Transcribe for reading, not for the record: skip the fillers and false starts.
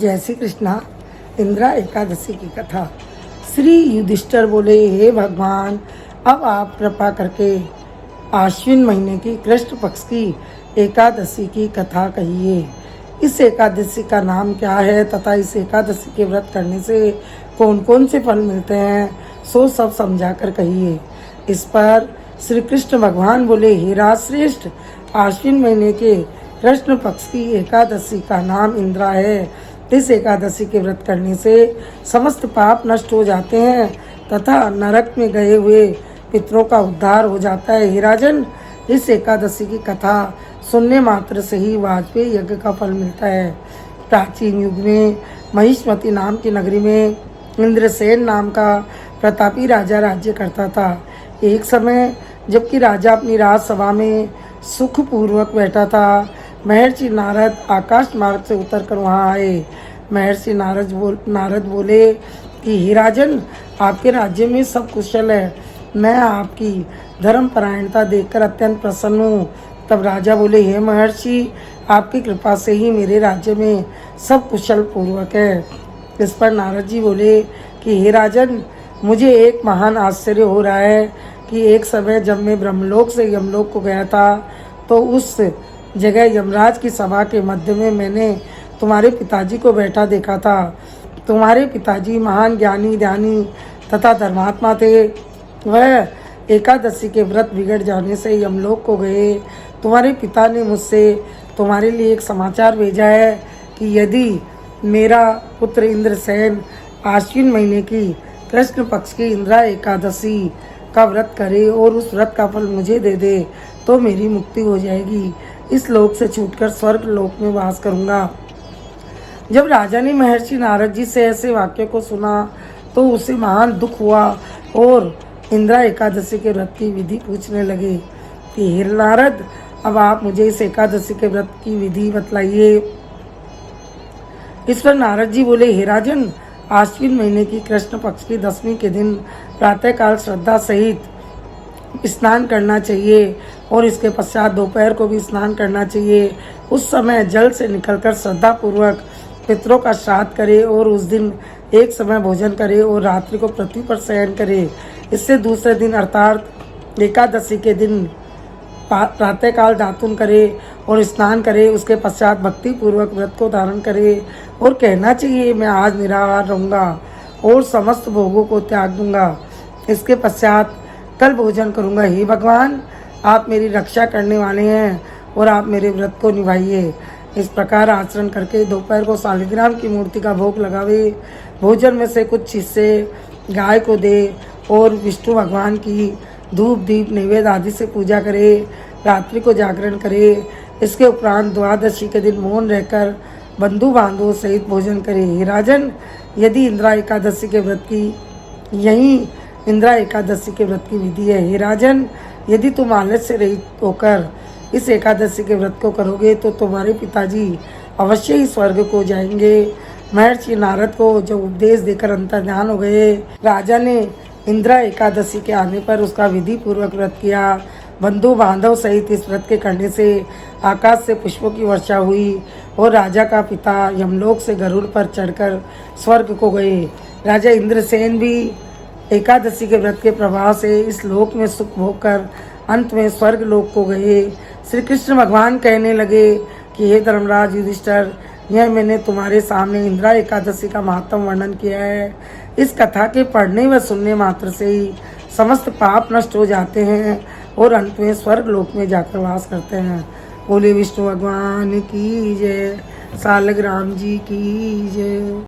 जय श्री कृष्णा। इंदिरा एकादशी की कथा। श्री युधिष्ठिर बोले, हे भगवान, अब आप कृपा करके आश्विन महीने की कृष्ण पक्ष की एकादशी की कथा कहिए। इस एकादशी का नाम क्या है तथा इस एकादशी के व्रत करने से कौन कौन से फल मिलते हैं, सो सब समझाकर कहिए। इस पर श्री कृष्ण भगवान बोले, हे राजश्रेष्ठ, आश्विन महीने के कृष्ण पक्ष की एकादशी का नाम इंदिरा है। इस एकादशी के व्रत करने से समस्त पाप नष्ट हो जाते हैं तथा नरक में गए हुए पितरों का उद्धार हो जाता है। हे राजन, इस एकादशी की कथा सुनने मात्र से ही वाजपेयी यज्ञ का फल मिलता है। प्राचीन युग में महिष्मती नाम की नगरी में इंद्रसेन नाम का प्रतापी राजा राज्य करता था। एक समय जबकि राजा अपनी राजसभा में सुखपूर्वक बैठा था, महर्षि नारद आकाश मार्ग से उतरकर वहां आए। महर्षि नारद बोले कि हे राजन, आपके राज्य में सब कुशल है। मैं आपकी धर्मपरायणता देखकर अत्यंत प्रसन्न हूँ। तब राजा बोले, हे महर्षि, आपकी कृपा से ही मेरे राज्य में सब कुशल पूर्वक है। इस पर नारद जी बोले कि हे राजन, मुझे एक महान आश्चर्य हो रहा है कि एक समय जब मैं ब्रह्मलोक से यमलोक को गया था तो उस जगह यमराज की सभा के मध्य में मैंने तुम्हारे पिताजी को बैठा देखा था। तुम्हारे पिताजी महान ज्ञानी ध्यानी तथा धर्मात्मा थे। वह एकादशी के व्रत बिगड़ जाने से यमलोक को गए। तुम्हारे पिता ने मुझसे तुम्हारे लिए एक समाचार भेजा है कि यदि मेरा पुत्र इंद्रसेन आश्विन महीने की कृष्ण पक्ष की इंदिरा एकादशी का व्रत करे और उस व्रत का फल मुझे दे दे तो मेरी मुक्ति हो जाएगी। इस लोक से छूटकर स्वर्ग लोक में वास करूंगा। जब राजा ने महर्षि नारद जी से ऐसे वाक्य को सुना तो उसे महान दुख हुआ और इंदिरा एकादशी के व्रत की विधि पूछने लगे कि हे नारद, अब आप मुझे इस एकादशी के व्रत की विधि बतलाइए। इस पर नारद जी बोले, हे राजन, आश्विन महीने की कृष्ण पक्ष की दशमी के दिन प्रातःकाल श्रद्धा सहित स्नान करना चाहिए और इसके पश्चात दोपहर को भी स्नान करना चाहिए। उस समय जल से निकलकर श्रद्धा पूर्वक पितरों का श्राद्ध करे और उस दिन एक समय भोजन करे और रात्रि को पृथ्वी पर शयन करे। इससे दूसरे दिन अर्थात एकादशी के दिन प्रातःकाल दातुन करे और स्नान करे। उसके पश्चात भक्ति पूर्वक व्रत को धारण करे और कहना चाहिए, मैं आज निराहार रहूँगा और समस्त भोगों को त्याग दूंगा। इसके पश्चात कल भोजन करूँगा। हे भगवान, आप मेरी रक्षा करने वाले हैं और आप मेरे व्रत को निभाइए। इस प्रकार आचरण करके दोपहर को शालिग्राम की मूर्ति का भोग लगावे। भोजन में से कुछ हिस्से गाय को दे और विष्णु भगवान की धूप दीप नैवेद्य आदि से पूजा करे। रात्रि को जागरण करे। इसके उपरांत द्वादशी के दिन मौन रहकर बंधु बांधवों सहित भोजन करे। हे राजन, यदि इंदिरा एकादशी के व्रत की विधि है। हे राजन, यदि तुम आलस्य से रहित होकर इस एकादशी के व्रत को करोगे तो तुम्हारे पिताजी अवश्य ही स्वर्ग को जाएंगे। महर्षि नारद को जब उपदेश देकर अंतर्ध्यान हो गए, राजा ने इंदिरा एकादशी के आने पर उसका विधि पूर्वक व्रत किया। बंधु बांधव सहित इस व्रत के करने से आकाश से पुष्पों की वर्षा हुई और राजा का पिता यमलोक से गरुड़ पर चढ़कर स्वर्ग को गए। राजा इंद्रसेन भी एकादशी के व्रत के प्रभाव से इस लोक में सुख भोग कर अंत में स्वर्ग लोक को गए। श्री कृष्ण भगवान कहने लगे कि हे धर्मराज युधिष्ठिर, यह मैंने तुम्हारे सामने इंदिरा एकादशी का महत्व वर्णन किया है। इस कथा के पढ़ने व सुनने मात्र से ही समस्त पाप नष्ट हो जाते हैं और अंत में स्वर्ग लोक में जाकर वास करते हैं। बोले विष्णु भगवान की जय, शालिग्राम जी की जय।